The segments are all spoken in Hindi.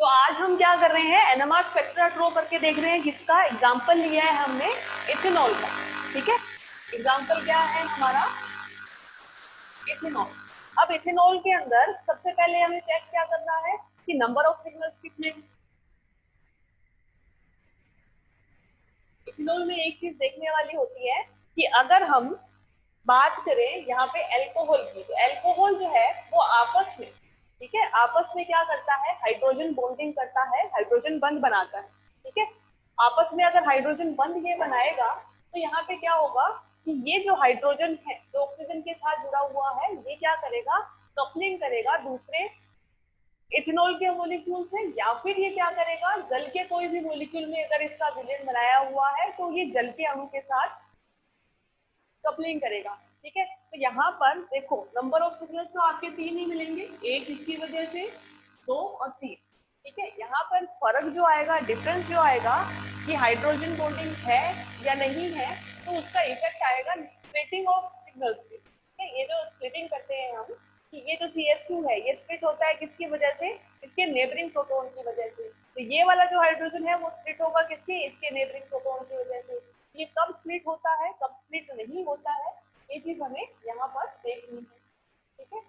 तो आज हम क्या कर रहे हैं, एनएमआर स्पेक्ट्रा ड्रॉ करके देख रहे हैं, जिसका एग्जांपल लिया है हमने इथेनॉल का। ठीक है, एग्जांपल क्या है हमारा, इथेनॉल। अब इथेनॉल के अंदर सबसे पहले हमें चेक क्या करना है कि नंबर ऑफ सिग्नल्स कितने। इथेनॉल में एक चीज देखने वाली होती है कि अगर हम बात करें यहाँ पे एल्कोहल की, तो एल्कोहल जो है वो आपस में, ठीक है, आपस में क्या करता है, हाइड्रोजन बॉन्डिंग करता है, हाइड्रोजन बंध बनाता है। ठीक है, आपस में अगर हाइड्रोजन बंध ये बनाएगा तो यहाँ पे क्या होगा कि ये जो हाइड्रोजन है जो ऑक्सीजन के साथ जुड़ा हुआ है, ये क्या करेगा, कपलिंग करेगा दूसरे इथेनॉल के मॉलिक्यूल से, या फिर ये क्या करेगा, जल के कोई भी मॉलिक्यूल में अगर इसका विलयन बनाया हुआ है तो ये जल के अणु के साथ कपलिंग करेगा। ठीक है, तो यहाँ पर देखो नंबर ऑफ सिग्नल्स तो आपके 3 ही मिलेंगे, एक इसकी वजह से 2 और 3। ठीक है, यहाँ पर फर्क जो आएगा, डिफरेंस जो आएगा कि हाइड्रोजन बॉन्डिंग है या नहीं है, तो उसका इफेक्ट आएगा स्प्लिटिंग ऑफ सिग्नल्स पे। ठीक है, ये जो स्प्लिटिंग करते हैं हम, कि ये जो CH2 है ये स्प्लिट होता है किसकी वजह से, इसके नेबरिंग प्रोटॉन की वजह से। तो ये वाला जो हाइड्रोजन है वो स्प्लिट होगा किसके, इसके नेबरिंग प्रोटॉन की वजह से। ये कब स्प्लिट होता है, कब स्प्लिट नहीं होता है, ये चीज हमें यहाँ पर देखनी है। ठीक है,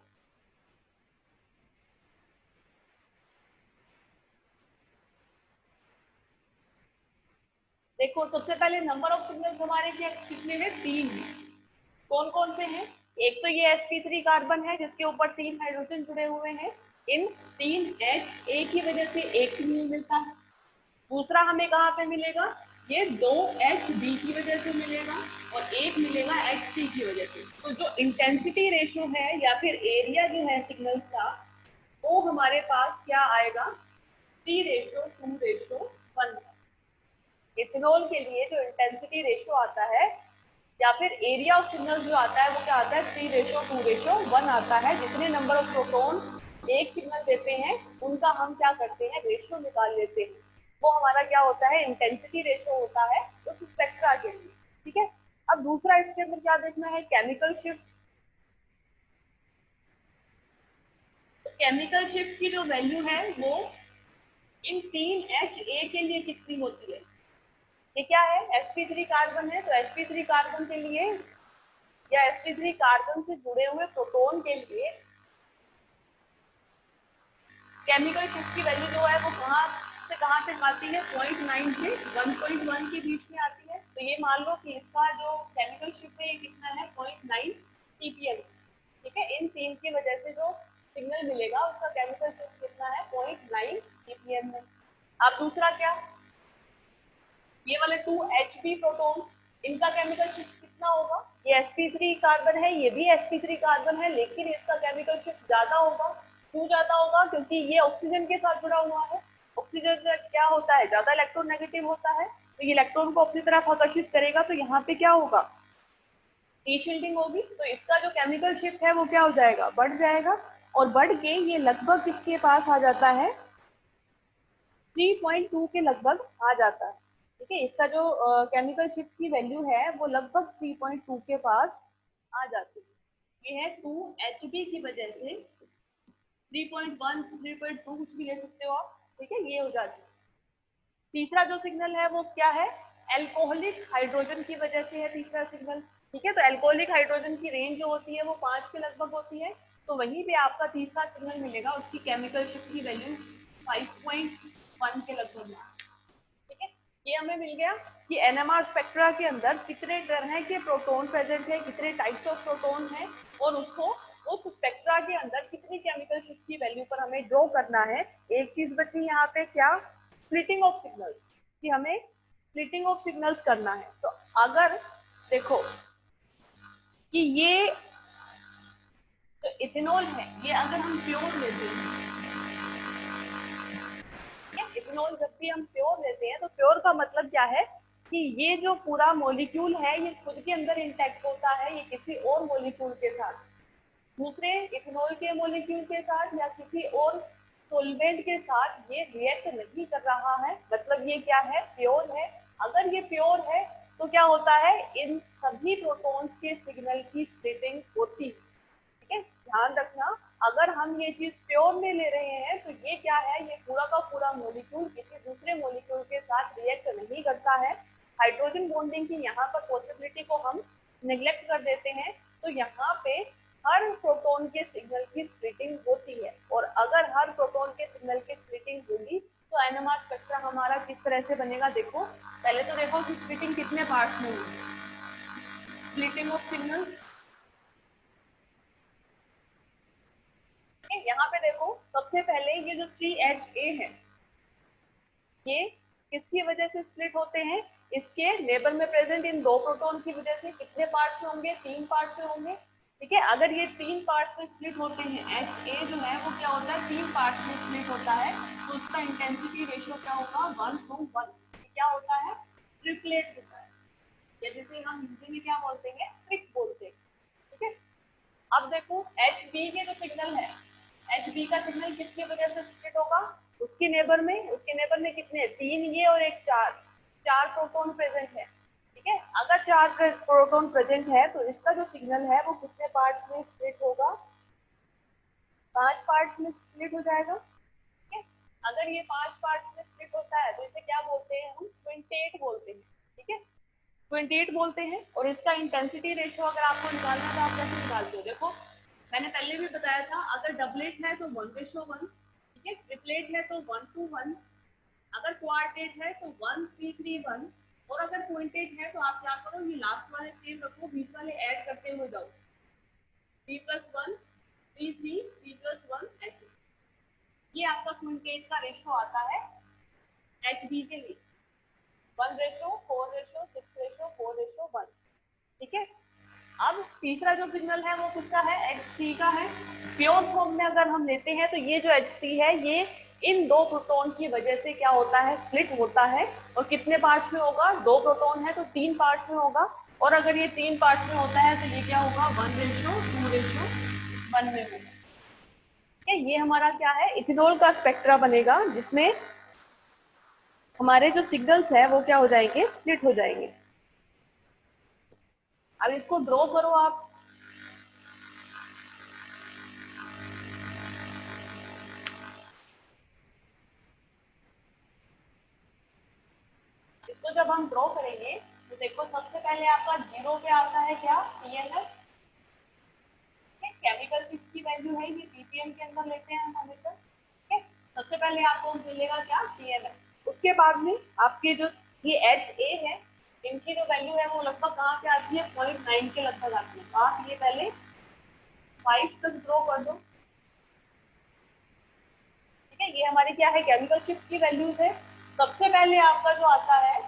देखो सबसे पहले नंबर ऑफ सिग्नल्स हमारे क्या कितने हैं, 3 हैं। कौन कौन से हैं, एक तो ये sp3 कार्बन है जिसके ऊपर 3 हाइड्रोजन जुड़े हुए हैं, इन 3 H एक ही वजह से एक सिग्नल मिलता है। दूसरा हमें कहाँ पे मिलेगा, ये 2 HB की वजह से मिलेगा और एक मिलेगा HT की वजह से। तो जो इंटेंसिटी रेशियो है या फिर एरिया जो है सिग्नल्स का, वो हमारे पास क्या आएगा, 3:2:1। इथेनॉल के लिए जो इंटेंसिटी रेशियो आता है या फिर एरिया ऑफ सिग्नल जो आता है वो क्या आता है, 3:2:1 आता है। जितने नंबर ऑफ प्रोटॉन एक सिग्नल देते हैं उनका हम क्या करते हैं, रेशियो निकाल लेते हैं। वो हमारा क्या होता है, इंटेंसिटी रेशियो होता है उस स्पेक्ट्रा के लिए। ठीक है, अब दूसरा इसके अंदर क्या देखना है, केमिकल शिफ्ट। तो केमिकल शिफ्ट की जो वैल्यू है वो इन 3Ha के लिए कितनी होती है। ये क्या है, sp3 कार्बन है, तो sp3 कार्बन के लिए या sp3 कार्बन से जुड़े हुए प्रोटॉन के लिए केमिकल शिफ्ट की वैल्यू जो है वो कहाँ से आती है, 0.9 से 1.1 के बीच में आती है। तो ये मान लो कि इसका जो केमिकल शिफ्ट है ये कितना है, 0.9 ppm। ठीक है, इन 3 की वजह से जो सिग्नल मिलेगा उसका केमिकल शिफ्ट कितना है, 0.9 ppm में। अब दूसरा क्या, ये वाले 2Hb प्रोटॉन, इनका केमिकल शिफ्ट कितना होगा, ये sp3 कार्बन है, ये भी sp3 कार्बन है, लेकिन इसका केमिकल शिफ्ट ज्यादा होगा। क्यों ज्यादा होगा, क्योंकि ये ऑक्सीजन के साथ जुड़ा हुआ है। ऑक्सीजन क्या होता है, ज्यादा इलेक्ट्रोनेगेटिव होता है, तो ये इलेक्ट्रॉन को अपनी तरफ आकर्षित करेगा, तो यहाँ पे क्या होगा, टी शील्डिंग होगी। तो इसका जो केमिकल शिफ्ट है वो क्या हो जाएगा, बढ़ जाएगा, और बढ़ के ये लगभग किसके पास आ जाता है, 3.2 के लगभग आ जाता है। ठीक है, इसका जो केमिकल शिफ्ट की वैल्यू है वो लगभग 3.2 के पास आ जाती है। ये है 2Hb की वजह से 3.1 3.2 कुछ भी ले सकते हो आप। ठीक है, ये हो जाती है। तीसरा जो सिग्नल है वो क्या है, एल्कोहलिक हाइड्रोजन की वजह से है तीसरा सिग्नल। ठीक है, तो एल्कोहलिक हाइड्रोजन की रेंज जो होती है वो 5 के लगभग होती है। तो वहीं पे आपका तीसरा सिग्नल मिलेगा, उसकी केमिकल शिफ्ट की वैल्यू 5.1 के लगभग है। ठीक है, ये हमें मिल गया कि एनएमआर स्पेक्ट्रा के अंदर कितने तरह के प्रोटॉन प्रेजेंट है, कितने टाइप्स ऑफ प्रोटॉन है, और उसको उस स्पेक्ट्रा के अंदर कितनी केमिकल शिफ्ट की वैल्यू पर हमें ड्रॉ करना है। एक चीज बची यहाँ पे क्या, स्प्लिटिंग ऑफ सिग्नल्स, कि हमें स्प्लिटिंग ऑफ सिग्नल्स करना है। तो अगर देखो कि ये जो इथेनॉल है ये अगर हम प्योर लेते हैं, इथेनॉल जब भी हम प्योर लेते हैं तो प्योर का मतलब क्या है कि ये जो पूरा मॉलिक्यूल है ये खुद के अंदर इंटैक्ट होता है, ये किसी और मॉलिक्यूल के साथ, दूसरे इथेनॉल के मॉलिक्यूल के साथ या किसी और सोलवेंट के साथ ये रिएक्ट नहीं कर रहा है, मतलब ये क्या है, प्योर है। अगर ये प्योर है तो क्या होता है, इन सभी प्रोटॉन्स के सिग्नल की स्प्लिटिंग होती है। ठीक है, ध्यान रखना, अगर हम ये चीज प्योर में ले रहे हैं तो ये क्या है, ये पूरा का पूरा मॉलिक्यूल किसी दूसरे मॉलिक्यूल के साथ रिएक्ट नहीं करता है। हाइड्रोजन बॉन्डिंग की यहाँ पर पॉसिबिलिटी को हम नेग्लेक्ट कर देते हैं। तो यहाँ पे हर प्रोटॉन के सिग्नल की स्प्लिटिंग होती है, और अगर हर प्रोटॉन के सिग्नल की स्प्लिटिंग होगी तो एनएमआर स्पेक्ट्रा हमारा किस तरह से बनेगा। देखो पहले तो देखो कि स्प्लिटिंग कितने पार्ट्स में होगी। स्प्लिटिंग ऑफ सिग्नल्स, यहाँ पे देखो सबसे पहले ये जो 3HA है, ये किसकी वजह से स्प्लिट होते हैं, इसके नेबर में प्रेजेंट इन 2 प्रोटॉन की वजह से। कितने पार्ट्स में होंगे, 3 पार्ट्स में होंगे। ठीक है, अगर ये 3 पार्ट्स में स्प्लिट होते हैं, HA जो है वो क्या होता है, 3 पार्ट्स में स्प्लिट होता है, तो उसका इंटेंसिटी रेशियो क्या होगा, 1:1। क्या होता है, ट्रिपलेट होता है, या जिसे हम हिंदी में क्या बोलते हैं, ट्रिक बोलते हैं। ठीक है, अब देखो HB के जो सिग्नल है, HB का सिग्नल किसकी वजह से स्प्लिट होगा, उसके नेबर में कितने, 3 ये और एक 4 प्रोटॉन प्रेजेंट है। ठीक है, अगर 4 प्रोटॉन प्रेजेंट है तो इसका जो सिग्नल है वो कितने पार्ट्स में स्प्लिट होगा, 5 पार्ट्स में स्प्लिट हो जाएगा। ठीक है, अगर ये 5 पार्ट्स में स्प्लिट होता है तो इसे क्या बोलते हैं, हम क्विंटेट बोलते हैं। ठीक है, क्विंटेट बोलते हैं। और इसका इंटेंसिटी रेशियो अगर आपको निकालना तो आप कैसे निकालते हो, देखो मैंने पहले भी बताया था, अगर डबलेट है तो 1:1, ठीक है, ट्रिपलेट है तो 1:1, अगर क्वार्टेट है तो 1:3:1, और अगर क्विंटेट है तो आप क्या करो, ये लास्ट वाले सेम रखो, बीच वाले ऐड करते हुए जाओ, 3+1 3 3+1 ऐसे। ये आपका क्विंटेट का रेशियो आता है HB के लिए, 1:4:6:4:1। ठीक है, अब तीसरा जो सिग्नल है वो किसका है, HC का है। प्योर फॉर्म में अगर हम लेते हैं तो ये जो HC है ये इन 2 प्रोटॉन की वजह से क्या होता है, स्प्लिट होता है। और कितने पार्ट्स में होगा, 2 प्रोटॉन है तो 3 पार्ट्स में होगा, और अगर ये 3 पार्ट्स में होता है तो ये क्या होगा, 1:2:1 में होगा। ये हमारा क्या है, इथेनॉल का स्पेक्ट्रा बनेगा, जिसमें हमारे जो सिग्नल्स है वो क्या हो जाएंगे, स्प्लिट हो जाएंगे। अब इसको ड्रॉ करो आप। इसको जब हम ड्रॉ करेंगे तो देखो सबसे पहले आपका 0 पे आता है क्या, PNF। केमिकल की वैल्यू है, ये ppm के अंदर लेते हैं हम हमेशा। ठीक है, सबसे पहले आपको मिलेगा क्या, PNF। उसके बाद में आपके जो ये HA है, इनकी जो वैल्यू है वो लगभग कहाँ पे आती है, 0.9 के लगभग आती है। तो आप ये पहले 5 तक ड्रॉ कर दो। ठीक है, ये हमारी क्या है, केमिकल शिफ्ट की वैल्यूज है। सबसे पहले आपका जो आता है,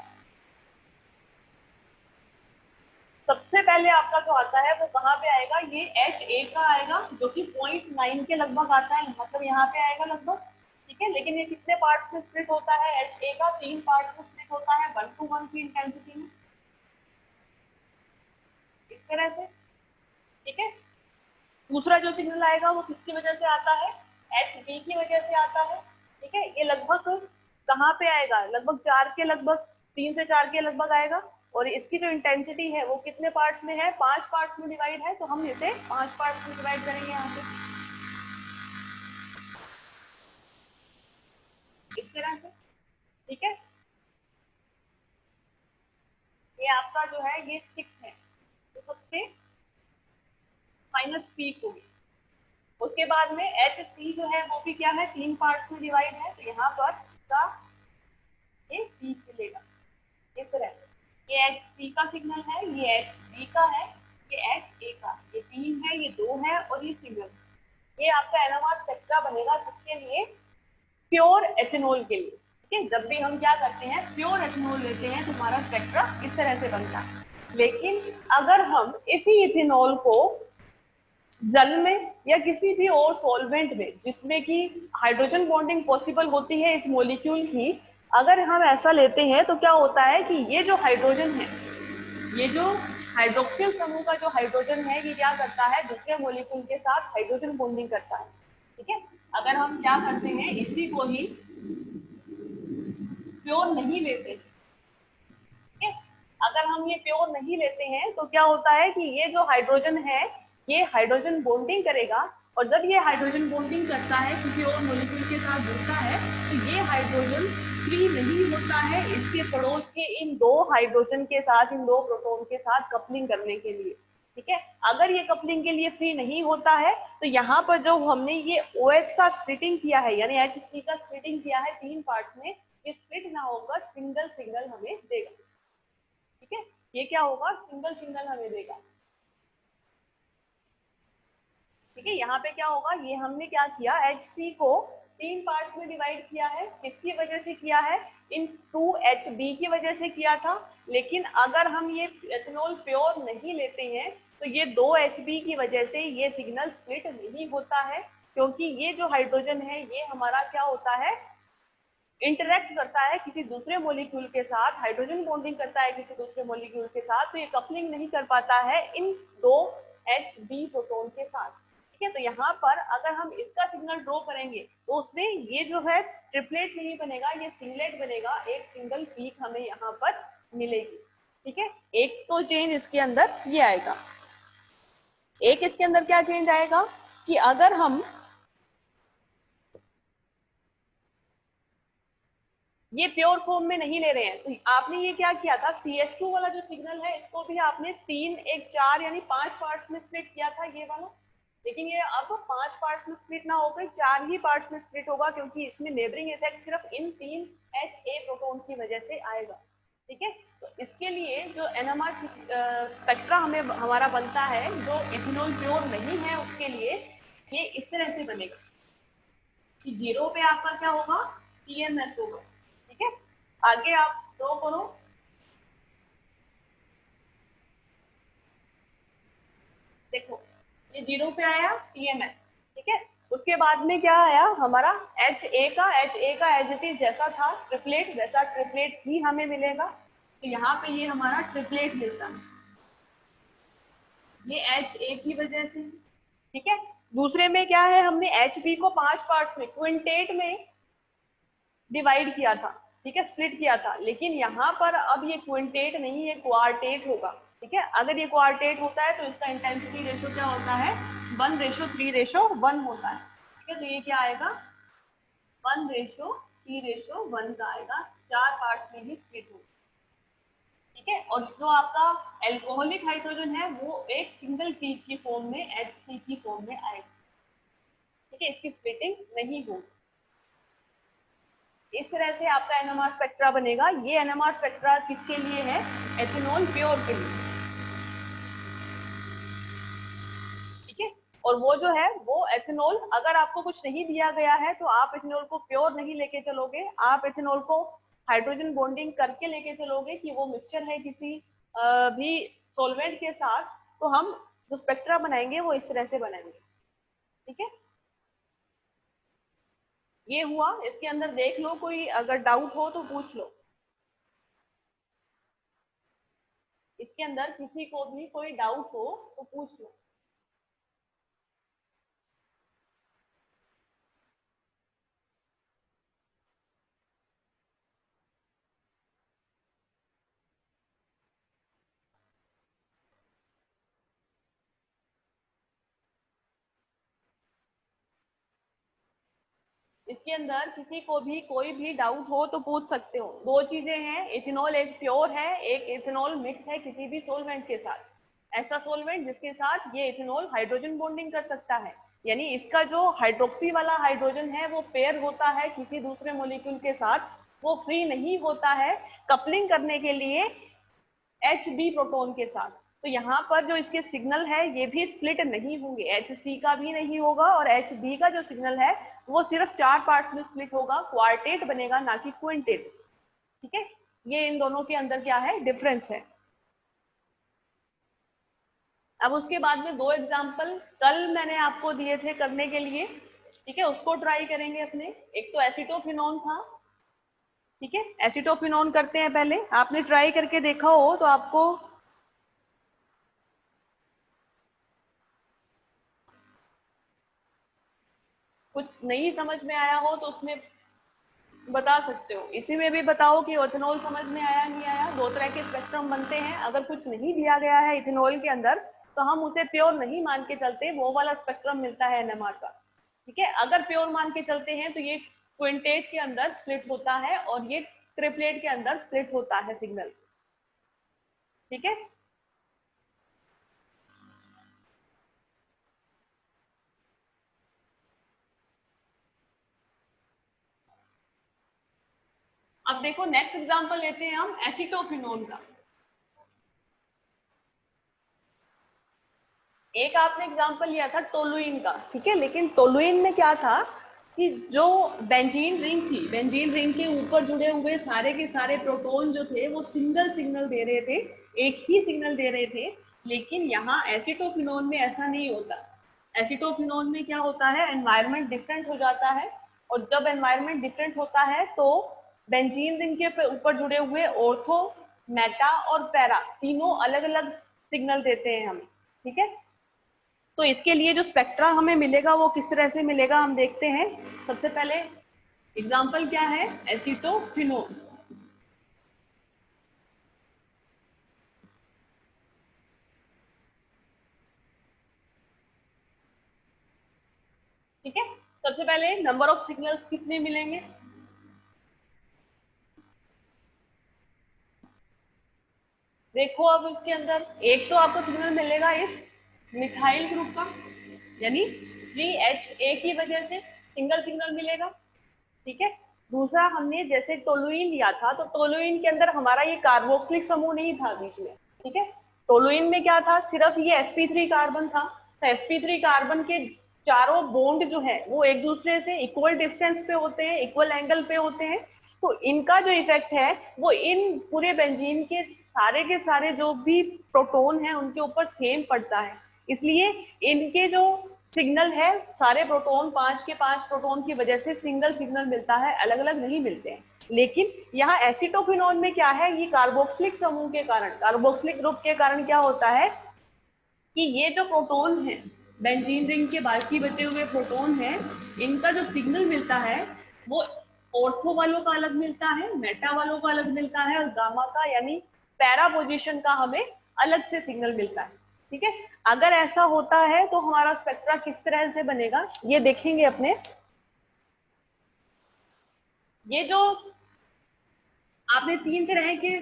सबसे पहले आपका जो आता है वो कहाँ पे आएगा, ये HA का आएगा, जो कि 0.9 के लगभग आता है, मतलब यहाँ पे आएगा लगभग। ठीक है, लेकिन ये कितने पार्ट्स में स्प्लिट होता है, HA का 3 पार्ट्स में स्प्लिट होता है, 1:1 की इंटेंसिटी में, इस तरह से। ठीक है, दूसरा जो सिग्नल आएगा वो किसकी वजह से आता है, HB की वजह से आता है। ठीक है, ये लगभग कहाँ पे आएगा, लगभग 4 के लगभग, 3 से 4 के लगभग आएगा। और इसकी जो इंटेंसिटी है वो कितने पार्ट्स में है, 5 पार्ट्स में डिवाइड है, तो हम इसे 5 पार्ट्स में डिवाइड करेंगे यहाँ पे, इस तरह से। ठीक है, ये आपका जो है ये 6 है, तो सबसे माइनस पीक होगी। उसके बाद में HC जो है वो भी क्या है, 3 पार्ट्स में डिवाइड है, तो यहाँ पर का ये पीक मिलेगा, इस तरह। ये HC का सिग्नल है, ये HB का है, ये HA का, ये 3 है, ये 2 है, और ये सिग्नल। ये आपका एनएमआर स्पेक्ट्रा बनेगा, किसके लिए, प्योर एथेनॉल के लिए। ठीक है, जब भी हम क्या करते हैं, प्योर एथेनॉल लेते हैं तो हमारा स्पेक्ट्रा इस तरह से बनता है। लेकिन अगर हम इसी इथेनॉल को जल में या किसी भी और सॉल्वेंट में, जिसमें कि हाइड्रोजन बॉन्डिंग पॉसिबल होती है इस मॉलिक्यूल की, अगर हम ऐसा लेते हैं तो क्या होता है कि ये जो हाइड्रोजन है, ये जो हाइड्रोक्सिल समूह का जो हाइड्रोजन है, ये क्या करता है, दूसरे मॉलिक्यूल के साथ हाइड्रोजन बॉन्डिंग करता है। ठीक है, अगर हम क्या करते हैं, इसी को ही प्योर नहीं लेते, ठीक है, अगर हम ये प्योर नहीं लेते हैं तो क्या होता है कि ये जो हाइड्रोजन है ये हाइड्रोजन बॉन्डिंग करेगा, और जब ये हाइड्रोजन बॉन्डिंग करता है किसी और मॉलिक्यूल के साथ जुड़ता है तो ये हाइड्रोजन फ्री नहीं होता है इसके पड़ोस के इन दो हाइड्रोजन के साथ, इन दो प्रोटॉन के साथ कपलिंग करने के लिए। ठीक है, अगर ये कपलिंग के लिए फ्री नहीं होता है तो यहाँ पर जो हमने ये OH का स्प्लिटिंग किया है, यानी HC का स्प्लिटिंग किया है 3 पार्ट्स में, ये स्प्लिट ना होकर सिंगल सिंगल हमें देगा। ठीक है, ये क्या होगा, सिंगल सिंगल हमें देगा। ठीक है, यहाँ पे क्या होगा, ये हमने क्या किया, HC को 3 पार्ट्स में डिवाइड किया है, किसकी वजह से किया है, इन 2HB की वजह से किया था। लेकिन अगर हम ये एथेनॉल प्योर नहीं लेते हैं तो ये 2HB की वजह से ये सिग्नल स्प्लिट नहीं होता है, क्योंकि ये जो हाइड्रोजन है ये हमारा क्या होता है, इंटरेक्ट करता है किसी दूसरे मॉलिक्यूल के साथ, हाइड्रोजन बॉन्डिंग करता है किसी दूसरे मॉलिक्यूल के साथ, तो ये कपलिंग नहीं कर पाता है इन 2HB प्रोटॉन के साथ। ठीक है, तो यहाँ पर अगर हम इसका सिग्नल ड्रॉ करेंगे तो उसमें ये जो है ट्रिपलेट नहीं बनेगा, ये सिंगलेट बनेगा, एक सिंगल पीक हमें यहाँ पर मिलेगी। ठीक है, एक तो चेंज इसके अंदर ये आएगा, एक इसके अंदर क्या चेंज आएगा कि अगर हम ये प्योर फॉर्म में नहीं ले रहे हैं तो आपने ये क्या किया था, CH2 वाला जो सिग्नल है इसको भी आपने 3, 1, 4 यानी 5 पार्ट्स में स्प्लिट किया था ये वाला, लेकिन ये अब 5 पार्ट्स में स्प्लिट ना होकर 4 ही पार्ट्स में स्प्लिट होगा, क्योंकि इसमें नेबरिंग इफेक्ट सिर्फ इन 3 HA प्रोटॉन की वजह से आएगा। ठीक है, तो इसके लिए जो NMR स्पेक्ट्रा हमें हमारा बनता है, जो इथेनॉल प्योर नहीं है उसके लिए ये इस तरह से बनेगा कि 0 पे आपका क्या होगा, TMS होगा। ठीक है, आगे आप ड्रॉ करो, देखो ये 0 पे आया TMS। ठीक है, उसके बाद में क्या आया हमारा HA का एज इट इज जैसा था ट्रिपलेट, वैसा ट्रिपलेट ही हमें मिलेगा। तो यहाँ पे ये हमारा ट्रिपलेट मिलता है, ये HA की वजह से। ठीक है, दूसरे में क्या है, हमने HB को 5 पार्ट्स में क्विंटेट में डिवाइड किया था, ठीक है, स्प्लिट किया था, लेकिन यहाँ पर अब ये क्विंटेट नहीं है, क्वार्टेट होगा। ठीक है, अगर ये क्वार्टेट होता है तो इसका इंटेंसिटी रेशो क्या होता है, 1:3:1 होता है। ठीक है, तो ये क्या आएगा, 1:3:1 का आएगा, 4 पार्ट्स में ही स्प्लिट होगा। ठीक है, और जो आपका एल्कोहलिक हाइड्रोजन है वो एक सिंगल पीक की फॉर्म में HC की फॉर्म में आएगा। ठीक है, इसकी स्प्लिटिंग नहीं होगी। इस तरह से आपका NMR स्पेक्ट्रा बनेगा। ये NMR स्पेक्ट्रा किसके लिए है, एथेनॉल प्योर के लिए। ठीक है, और वो जो है वो एथेनॉल, अगर आपको कुछ नहीं दिया गया है तो आप एथेनॉल को प्योर नहीं लेके चलोगे, आप एथेनॉल को हाइड्रोजन बॉन्डिंग करके लेके चलोगे कि वो मिक्सचर है किसी भी सॉल्वेंट के साथ, तो हम जो स्पेक्ट्रा बनाएंगे वो इस तरह से बनाएंगे। ठीक है, ये हुआ, इसके अंदर देख लो, कोई अगर डाउट हो तो पूछ लो, इसके अंदर किसी को भी कोई डाउट हो तो पूछ लो। इसके अंदर किसी को भी कोई भी डाउट हो तो पूछ सकते हो। दो चीजें हैं, इथेनॉल एक प्योर है, एक इथेनॉल मिक्स है किसी भी सोलवेंट के साथ, ऐसा सोलवेंट जिसके साथ ये इथेनॉल हाइड्रोजन बॉन्डिंग कर सकता है, यानी इसका जो हाइड्रोक्सी वाला हाइड्रोजन है वो पेयर होता है किसी दूसरे मॉलिक्यूल के साथ, वो फ्री नहीं होता है कपलिंग करने के लिए HB प्रोटॉन के साथ। तो यहाँ पर जो इसके सिग्नल है ये भी स्प्लिट नहीं होंगे, HC का भी नहीं होगा, और HB का जो सिग्नल है वो सिर्फ 4 पार्ट्स में स्प्लिट होगा, क्वार्टेट बनेगा ना कि क्विंटेट। ठीक है, ये इन दोनों के अंदर क्या है, डिफरेंस है। अब उसके बाद में 2 एग्जाम्पल कल मैंने आपको दिए थे करने के लिए, ठीक है, उसको ट्राई करेंगे अपने। एक तो एसिटोफिनोन था, ठीक है, एसिटोफिनोन करते हैं पहले, आपने ट्राई करके देखा हो तो आपको कुछ नहीं समझ में आया हो तो उसमें बता सकते हो, इसी में भी बताओ कि इथेनॉल समझ में आया नहीं आया। 2 तरह के स्पेक्ट्रम बनते हैं, अगर कुछ नहीं दिया गया है इथेनॉल के अंदर तो हम उसे प्योर नहीं मान के चलते, वो वाला स्पेक्ट्रम मिलता है एनएमआर का। ठीक है, अगर प्योर मान के चलते हैं तो ये क्विंटेट के अंदर स्प्लिट होता है और ये ट्रिपलेट के अंदर स्प्लिट होता है सिग्नल। ठीक है, अब देखो नेक्स्ट एग्जांपल लेते हैं हम एसीटोफिनोन का। एक आपने एग्जांपल लिया था टोलुइन का, ठीक है, लेकिन टोलुइन में क्या था कि जो बेंजीन रिंग थी, बेंजीन रिंग के ऊपर जुड़े हुए सारे के सारे प्रोटॉन जो थे वो सिंगल सिग्नल दे रहे थे, एक ही सिग्नल दे रहे थे। लेकिन यहाँ एसीटोफिनोन में ऐसा नहीं होता। एसीटोफिनोन में क्या होता है, एनवायरनमेंट डिफरेंट हो जाता है, और जब एनवायरनमेंट डिफरेंट होता है तो बेंजीन रिंग के ऊपर जुड़े हुए ऑर्थो, मेटा और पैरा तीनों अलग अलग सिग्नल देते हैं हमें। ठीक है, तो इसके लिए जो स्पेक्ट्रा हमें मिलेगा वो किस तरह से मिलेगा हम देखते हैं। सबसे पहले एग्जांपल क्या है, एसीटोफिनोन। ठीक है, सबसे पहले नंबर ऑफ सिग्नल्स कितने मिलेंगे, देखो अब इसके अंदर एक तो आपको सिग्नल मिलेगा इस मिथाइल ग्रुप का, यानी 3HA की वजह से सिंगल सिग्नल मिलेगा। ठीक है, दूसरा हमने जैसे टोलुइन लिया था तो टोलुइन के अंदर हमारा ये कार्बोक्सिलिक समूह नहीं था बीच में। ठीक है, टोलुइन में क्या था, सिर्फ ये sp3 कार्बन था। तो sp3 कार्बन के चारों बॉन्ड जो है वो एक दूसरे से इक्वल डिस्टेंस पे होते हैं, इक्वल एंगल पे होते हैं। तो इनका जो इफेक्ट है वो इन पूरे बेंजीन के सारे जो भी प्रोटॉन है उनके ऊपर सेम पड़ता है। इसलिए इनके जो सिग्नल है सारे प्रोटॉन, 5 के 5 प्रोटॉन की वजह से सिंगल सिग्नल मिलता है, अलग अलग नहीं मिलते हैं। लेकिन यहाँ एसीटोफिनोन में क्या है, ये कार्बोक्सिलिक समूह के कारण, कार्बोक्सिलिक ग्रुप के कारण क्या होता है कि ये जो प्रोटॉन है, बेंजीन रिंग के बाकी बचे हुए प्रोटॉन है, इनका जो सिग्नल मिलता है वो ऑर्थो वालों का अलग मिलता है, मेटा वालों का अलग मिलता है, और गामा का यानी पैरा पोजीशन का हमें अलग से सिग्नल मिलता है। ठीक है, अगर ऐसा होता है तो हमारा स्पेक्ट्रा किस तरह से बनेगा ये देखेंगे अपने। ये जो आपने 3 तरह के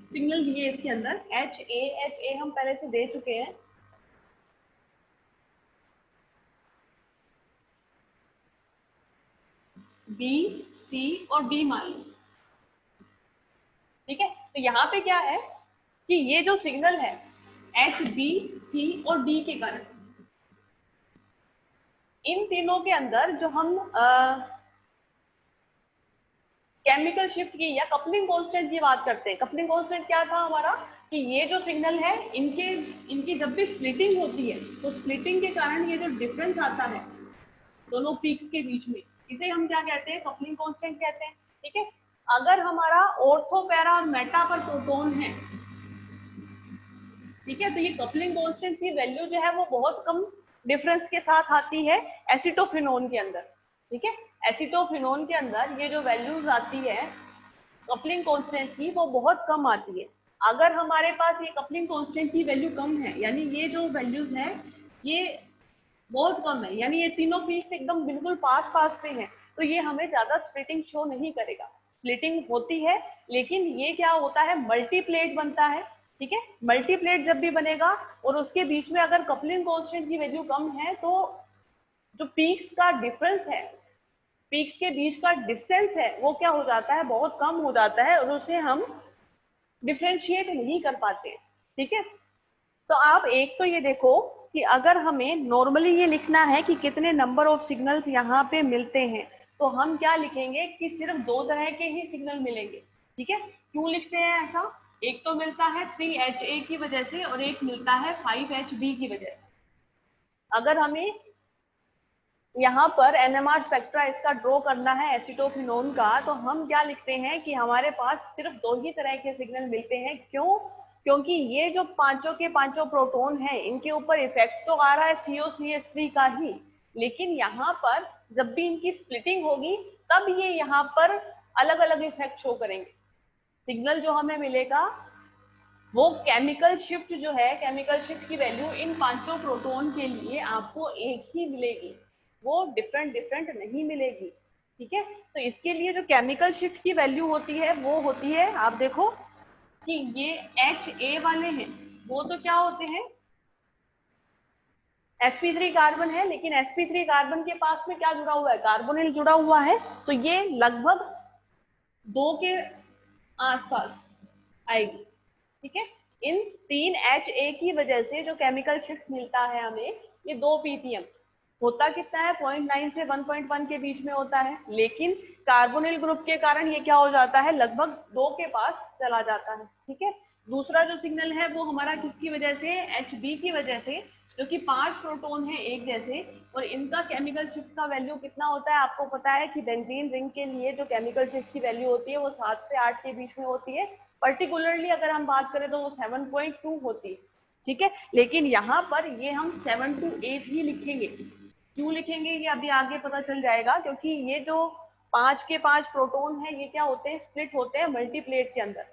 सिग्नल दिए इसके अंदर, HA हम पहले से दे चुके हैं। B, C और D मान लो। ठीक है, तो यहाँ पे क्या है कि ये जो सिग्नल है H, B, C और D के कारण, इन तीनों के अंदर जो हम केमिकल शिफ्ट की या कपलिंग कांस्टेंट की बात करते हैं, कपलिंग कांस्टेंट क्या था हमारा कि ये जो सिग्नल है इनकी जब भी स्प्लिटिंग होती है तो स्प्लिटिंग के कारण ये जो डिफरेंस आता है दोनों पीक्स के बीच में, इसे हम क्या कहते हैं, कपलिंग कांस्टेंट कहते हैं। ठीक है, अगर हमारा ऑर्थो, पैरा और मेटा पर प्रोटॉन है, ठीक है, तो ये कपलिंग कांस्टेंट की वैल्यू जो है वो बहुत कम डिफरेंस के साथ आती है एसीटोफिनोन के अंदर। ठीक है, एसीटोफिनोन के अंदर ये जो वैल्यूज आती है कपलिंग कांस्टेंट की वो बहुत कम आती है। अगर हमारे पास ये कपलिंग कांस्टेंट की वैल्यू कम है, यानी ये जो वैल्यूज है ये बहुत कम है, यानी ये तीनों पीस एकदम बिल्कुल पास पास पे हैं, तो ये हमें ज्यादा स्प्लिटिंग शो नहीं करेगा। स्प्लिटिंग होती है लेकिन ये क्या होता है, मल्टीप्लेट बनता है। ठीक है, मल्टीप्लेट जब भी बनेगा और उसके बीच में अगर कपलिंग कांस्टेंट की वैल्यू कम है तो जो पीक्स का डिफरेंस है, पीक्स के बीच का डिस्टेंस है वो क्या हो जाता है, बहुत कम हो जाता है, और उसे हम डिफ्रेंशिएट नहीं कर पाते। ठीक है, तो आप एक तो ये देखो कि अगर हमें नॉर्मली ये लिखना है कि कितने नंबर ऑफ सिग्नल्स यहाँ पे मिलते हैं, तो हम क्या लिखेंगे कि सिर्फ 2 तरह के ही सिग्नल मिलेंगे। ठीक है, क्यों लिखते हैं ऐसा, एक तो मिलता है 3HA की वजह से और एक मिलता है 5HB की वजह से। अगर हमें यहाँ पर एनएमआर स्पेक्ट्रा इसका ड्रॉ करना है एसीटोफिनोन का, तो हम क्या लिखते हैं कि हमारे पास सिर्फ 2 ही तरह के सिग्नल मिलते हैं। क्यों, क्योंकि ये जो पांचों के पांचों प्रोटॉन हैं इनके ऊपर इफेक्ट तो आ रहा है COCH3 का ही, लेकिन यहाँ पर जब भी इनकी स्प्लिटिंग होगी तब ये यहाँ पर अलग अलग इफेक्ट शो करेंगे। सिग्नल जो हमें मिलेगा वो केमिकल शिफ्ट जो है, केमिकल शिफ्ट की वैल्यू इन पांचों प्रोटॉन के लिए आपको एक ही मिलेगी, वो डिफरेंट डिफरेंट नहीं मिलेगी। ठीक है, तो इसके लिए जो केमिकल शिफ्ट की वैल्यू होती है वो होती है, आप देखो कि ये HA वाले हैं, वो तो क्या होते हैं, sp3 कार्बन है, लेकिन sp3 कार्बन के पास में क्या जुड़ा हुआ है, कार्बोनिल जुड़ा हुआ है, तो ये लगभग 2 के आसपास आएगी। ठीक है, इन 3 HA की वजह से जो केमिकल शिफ्ट मिलता है हमें, ये 2 ppm होता कितना है, 0.9 से 1.1 के बीच में होता है, लेकिन कार्बोनिल ग्रुप के कारण ये क्या हो जाता है, लगभग 2 के पास चला जाता है। ठीक है, दूसरा जो सिग्नल है वो हमारा किसकी वजह से, HB की वजह से, जो कि 5 प्रोटॉन है एक जैसे, और इनका केमिकल शिफ्ट का वैल्यू कितना होता है, आपको पता है कि बेंजीन रिंग के लिए जो केमिकल शिफ्ट की वैल्यू होती है वो 7 से 8 के बीच में होती है, पर्टिकुलरली अगर हम बात करें तो वो 7.2 होती है। ठीक है, लेकिन यहाँ पर ये हम 7 to 8 ही लिखेंगे। क्यों लिखेंगे ये अभी आगे पता चल जाएगा, क्योंकि ये जो 5 के 5 प्रोटॉन है ये क्या होते हैं, स्प्लिट होते हैं मल्टीप्लेट के अंदर।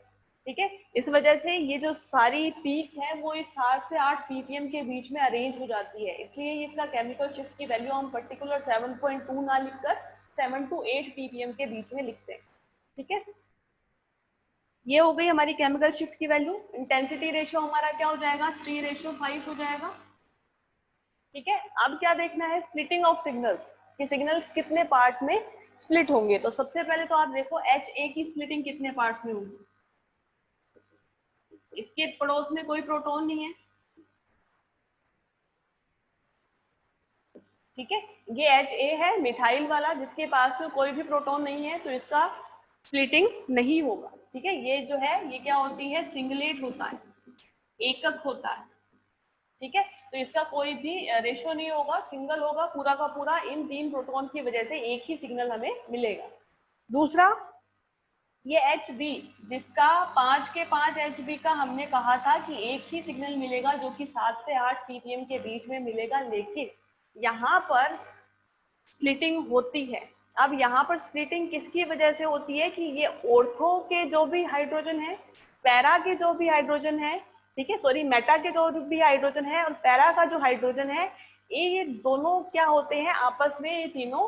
ठीक है, इस वजह से ये जो सारी पीक है वो इस 7 से 8 ppm के बीच में अरेंज हो जाती है, इसलिए इसका केमिकल शिफ्ट की वैल्यू हम पर्टिकुलर 7.2 ना लिखकर 7 to 8 ppm के बीच में लिखते हैं। ठीक है, ये हो गई हमारी केमिकल शिफ्ट की वैल्यू। इंटेंसिटी रेशियो हमारा क्या हो जाएगा, 3:5 हो जाएगा। ठीक है, अब क्या देखना है, स्प्लिटिंग ऑफ सिग्नल्स, कि सिग्नल्स कितने पार्ट में स्प्लिट होंगे। तो सबसे पहले तो आप देखो HA की स्प्लिटिंग कितने पार्ट्स में होगी, इसके पड़ोस में कोई प्रोटॉन नहीं है। ठीक है, ये HA है मिथाइल वाला, जिसके पास में कोई भी प्रोटॉन नहीं है, तो इसका स्प्लिटिंग नहीं होगा। ठीक है, ये जो है ये क्या होती है, सिंगलेट होता है, एकक होता है। ठीक है, तो इसका कोई भी रेशो नहीं होगा, सिंगल होगा पूरा का पूरा, इन 3 प्रोटॉन की वजह से एक ही सिग्नल हमें मिलेगा। दूसरा, ये HB, जिसका 5 के 5 HB का हमने कहा था कि एक ही सिग्नल मिलेगा जो कि 7 से 8 ppm के बीच में मिलेगा, लेकिन यहाँ पर स्प्लिटिंग होती है। अब यहाँ पर स्प्लिटिंग किसकी वजह से होती है, कि ये ऑर्थो के जो भी हाइड्रोजन है, पैरा के जो भी हाइड्रोजन है, ठीक है, सॉरी मेटा के जो भी हाइड्रोजन है और पैरा का जो हाइड्रोजन है, ये दोनों क्या होते हैं आपस में, ये तीनों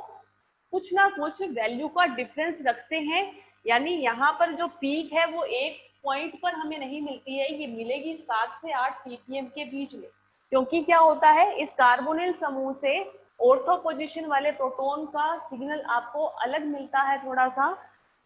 कुछ ना कुछ वैल्यू का डिफरेंस रखते हैं। यानी यहाँ पर जो पीक है वो एक पॉइंट पर हमें नहीं मिलती है, ये मिलेगी 7 से 8 ppm के बीच में, क्योंकि क्या होता है, इस कार्बोनिल समूह से ऑर्थो पोजीशन वाले प्रोटॉन का सिग्नल आपको अलग मिलता है, थोड़ा सा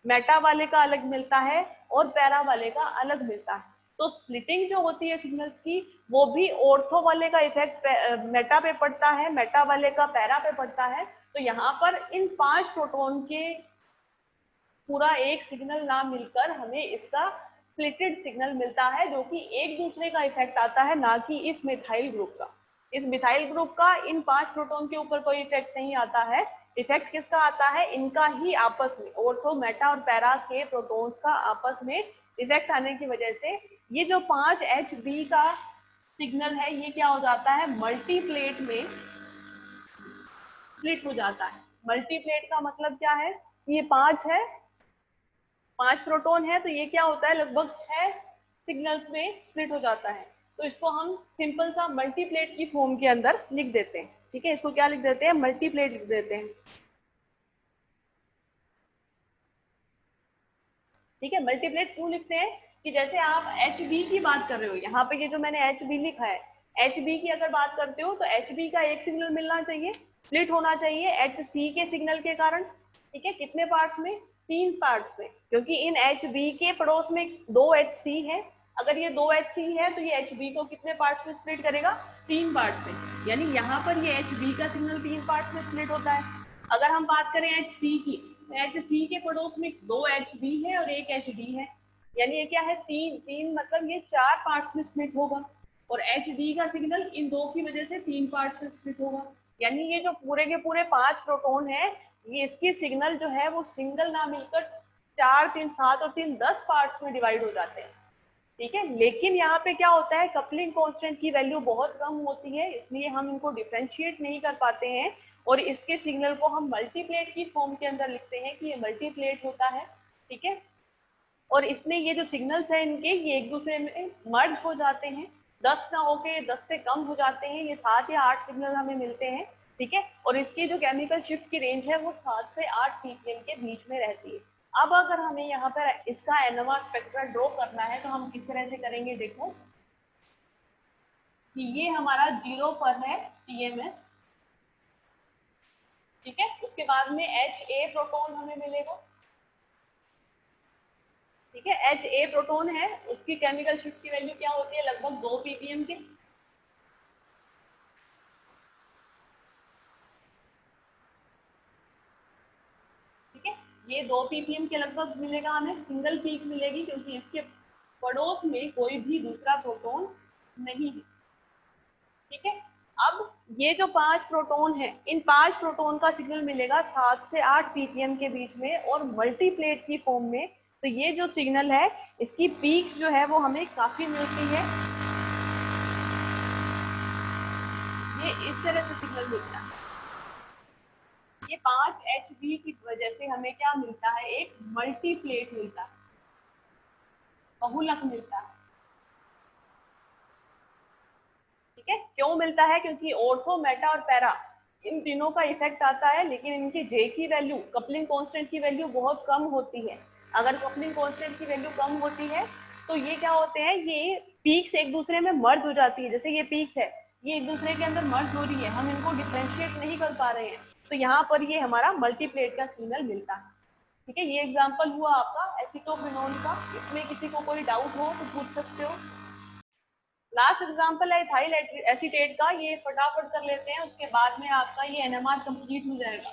मेटा वाले का अलग मिलता है और पैरा वाले का अलग मिलता है। तो स्प्लिटिंग जो होती है सिग्नल्स की, वो भी ऑर्थो वाले का इफेक्ट मेटा पे पड़ता है, मेटा वाले का पैरा पे पड़ता है। तो यहाँ पर इन 5 प्रोटॉन के पूरा एक सिग्नल ना मिलकर हमें इसका स्प्लिटेड सिग्नल मिलता है, जो कि एक दूसरे का इफेक्ट आता है, ना कि इस मिथाइल ग्रुप का। इस मिथाइल ग्रुप का इन 5 प्रोटॉन के ऊपर कोई इफेक्ट नहीं आता है। इफेक्ट किसका आता है, इनका ही आपस में, ऑर्थो मेटा और पैरा के प्रोटॉन्स का आपस में इफेक्ट आने की वजह से ये जो 5 HB का सिग्नल है ये क्या हो जाता है, मल्टीप्लेट में स्प्लिट हो जाता है। मल्टीप्लेट का मतलब क्या है, ये 5 है, 5 प्रोटॉन है, तो ये क्या होता है, लगभग 6 सिग्नल्स में स्प्लिट हो जाता है। तो इसको हम सिंपल सा मल्टीप्लेट की फॉर्म के अंदर लिख देते हैं। ठीक है, इसको क्या लिख देते हैं, मल्टीप्लेट लिख देते हैं। ठीक है, मल्टीप्लेट क्यों लिखते हैं, कि जैसे आप HB की बात कर रहे हो, यहाँ पे ये जो मैंने HB लिखा है, HB की अगर बात करते हो तो HB का एक सिग्नल मिलना चाहिए, स्प्लिट होना चाहिए HC के सिग्नल के कारण। ठीक है, कितने पार्ट्स में, 3 पार्ट्स में, क्योंकि इन HB के पड़ोस में 2 HC है। अगर ये 2 HC है तो ये HB को कितने पार्ट्स में स्प्लिट करेगा, 3 पार्ट्स में, यानी यहाँ पर ये HB का सिग्नल 3 पार्ट्स में स्प्लिट होता है। अगर हम बात करें HC की, HC के पड़ोस में 2 HB है और 1 HD है, यानी ये क्या है, 3 मतलब ये 4 पार्ट्स में स्प्लिट होगा, और HD का सिग्नल इन 2 की वजह से 3 पार्ट्स में स्प्लिट होगा। यानी ये जो पूरे के पूरे 5 प्रोटॉन है, ये इसकी सिग्नल जो है वो सिंगल ना मिलकर 4, 3, 7 और 3, 10 पार्ट्स में डिवाइड हो जाते हैं। ठीक है, लेकिन यहाँ पे क्या होता है, कपलिंग कांस्टेंट की वैल्यू बहुत कम होती है, इसलिए हम इनको डिफरेंशिएट नहीं कर पाते हैं, और इसके सिग्नल को हम मल्टीप्लेट की फॉर्म के अंदर लिखते हैं कि ये मल्टीप्लेट होता है। ठीक है, और इसमें ये जो सिग्नल्स हैं इनके, ये एक दूसरे में मर्ज हो जाते हैं, 10 ना होके 10 से कम हो जाते हैं, ये 7 या 8 सिग्नल हमें मिलते हैं, ठीक है। और इसकी जो केमिकल शिफ्ट की रेंज है वो 7 से 8 ppm के बीच में रहती है। अब अगर हमें यहाँ पर इसका एनोवा स्पेक्ट्रा ड्रॉ करना है तो हम किस तरह से करेंगे, देखो कि ये हमारा 0 पर है TMS, ठीक है। उसके बाद में Ha प्रोटॉन हमें मिलेगा, ठीक है। Ha प्रोटॉन है, उसकी केमिकल शिफ्ट की वैल्यू क्या होती है, लगभग 2 ppm के, ठीक है। ये 2 ppm के लगभग मिलेगा हमें, सिंगल पीक मिलेगी क्योंकि इसके पड़ोस में कोई भी दूसरा प्रोटॉन नहीं है, ठीक है। अब ये जो 5 प्रोटॉन है, इन 5 प्रोटॉन का सिग्नल मिलेगा 7 से 8 ppm के बीच में और मल्टीप्लेट की फॉर्म में। तो ये जो सिग्नल है इसकी पीक्स जो है वो हमें काफी मिलती है, ये इस तरह से सिग्नल मिलता है। ये 5 HV की वजह से हमें क्या मिलता है, एक मल्टीप्लेट मिलता है, बहुलक मिलता है, ठीक है। क्यों मिलता है, क्योंकि ऑर्थो, मेटा और पैरा इन तीनों का इफेक्ट आता है, लेकिन इनकी जे की वैल्यू, कपलिंग कांस्टेंट की वैल्यू बहुत कम होती है। अगर कपलिंग कांस्टेंट की वैल्यू कम होती है तो ये क्या होते हैं, ये पीक्स एक दूसरे में मर्ज हो जाती है। जैसे ये पीक्स है, ये एक दूसरे के अंदर मर्ज हो रही है, हम इनको डिफ्रेंशिएट नहीं कर पा रहे हैं, तो यहाँ पर ये हमारा मल्टीप्लेट का सिग्नल मिलता है, ठीक है। ये एग्जाम्पल हुआ आपका एसीटोफिनोल का, इसमें किसी को कोई डाउट हो तो पूछ सकते हो। लास्ट एग्जांपल है इथाइल एसीटेट का, ये फटाफट कर लेते हैं, उसके बाद में आपका ये एनएमआर कंप्लीट हो जाएगा।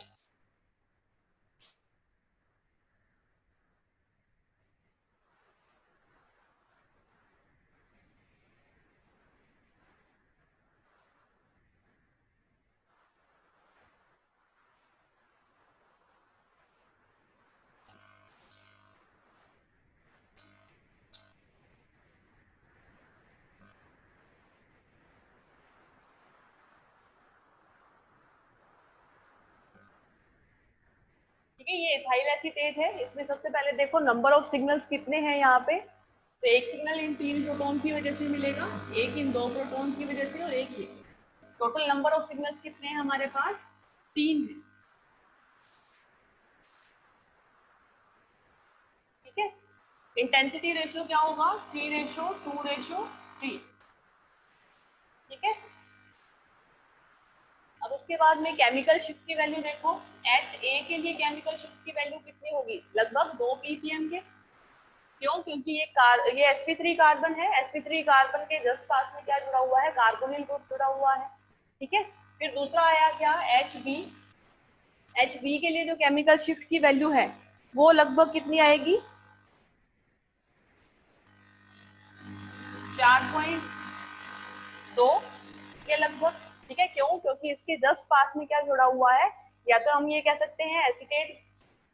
ठीक है, ये इथाइल एसीटेट है, इसमें सबसे पहले देखो नंबर ऑफ सिग्नल्स कितने हैं यहाँ पे। तो एक सिग्नल इन 3 प्रोटॉन की वजह से मिलेगा, एक इन 2 प्रोटॉन की वजह से और एक ये। टोटल नंबर ऑफ सिग्नल्स कितने हैं हमारे पास, 3 है, ठीक है। इंटेंसिटी रेशियो क्या होगा, 3:2:3, ठीक है। अब उसके बाद में केमिकल शिफ्ट की वैल्यू देखो, Ha के लिए केमिकल शिफ्ट की वैल्यू कितनी होगी, लगभग 2 ppm के। क्यों, क्योंकि ये sp3 कार्बन है, sp3 कार्बन के जस्ट पास में क्या जुड़ा हुआ है, कार्बोनिल ग्रुप जुड़ा हुआ है, ठीक है। फिर दूसरा आया क्या, HB के लिए जो केमिकल शिफ्ट की वैल्यू है वो लगभग कितनी आएगी, 4.2 के लगभग, ठीक है। क्यों, क्योंकि इसके जस्ट पास में क्या जुड़ा हुआ है, या तो हम ये कह सकते हैं एसीटेट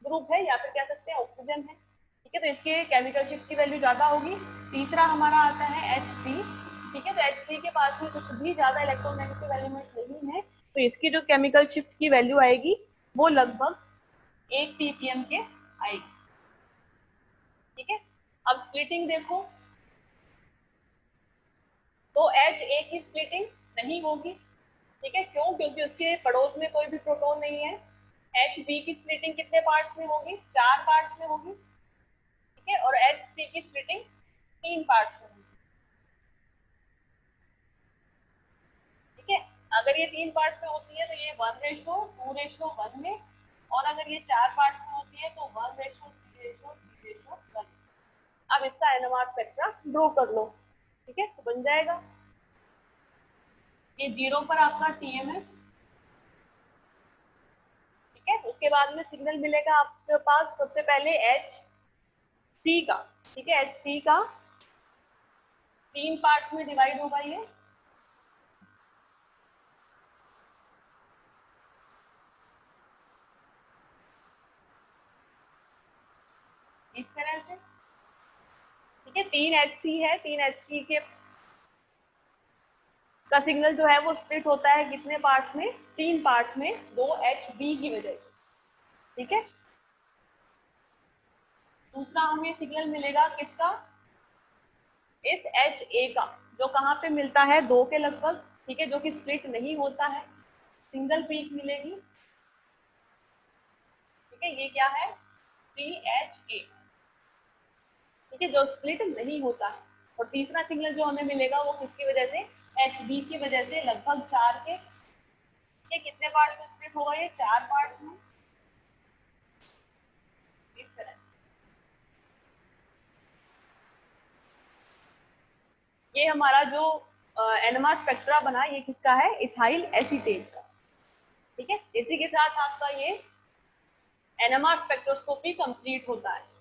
ग्रुप है या फिर कह सकते हैं ऑक्सीजन है, ठीक है। तो इसके केमिकल शिफ्ट की वैल्यू ज्यादा होगी। तीसरा हमारा आता है Hc, ठीक है। तो Hc के पास में कुछ भी ज्यादा इलेक्ट्रोनेगेटिव एलिमेंट नहीं है, तो इसकी जो केमिकल शिफ्ट की वैल्यू आएगी वो लगभग 1 ppm के आएगी, ठीक है। अब स्प्लिटिंग देखो, तो Ha की स्प्लिटिंग नहीं होगी, ठीक है। क्यों, क्योंकि उसके पड़ोस में कोई भी प्रोटॉन नहीं है। Hb की स्प्लिटिंग कितने पार्ट्स में होगी, 4 पार्ट्स में होगी, ठीक है। और Hc की स्प्लिटिंग 3 पार्ट्स में होगी, ठीक है। अगर ये 3 पार्ट्स में होती है तो ये 1:2:1 में, और अगर ये 4 पार्ट्स में होती है तो 1:3:3:1। अब इसका एनएमआर स्पेक्ट्रा ड्रॉ कर लो, ठीक है, तो बन जाएगा ये 0 पर आपका TMS, ठीक है। उसके बाद में सिग्नल मिलेगा आपके पास सबसे पहले HC का, ठीक है। HC का 3 पार्ट्स में डिवाइड होगा ये, इस तरह से, ठीक है। 3 HC है, 3 HC के का सिग्नल जो है वो स्प्लिट होता है कितने पार्ट्स में, 3 पार्ट्स में, 2 HB की वजह से, ठीक है। दूसरा हमें सिग्नल मिलेगा किसका, इस HA का, जो कहाँ पे मिलता है 2 के लगभग, ठीक है, जो कि स्प्लिट नहीं होता है, सिंगल पीक मिलेगी, ठीक है, ये क्या है 3HA, ठीक है, जो स्प्लिट नहीं होता है। और तीसरा सिग्नल जो हमें मिलेगा वो किसकी वजह से, HB की वजह से, लगभग 4 के, ये कितने पार्ट्स में स्प्लिट होगा, ये 4 पार्ट्स में, इस तरह। ये हमारा जो एनएमआर स्पेक्ट्रा बना, ये किसका है, इथाइल एसीटेट का, ठीक है। इसी के साथ आपका ये एनएमआर स्पेक्ट्रोस्कोपी कंप्लीट होता है।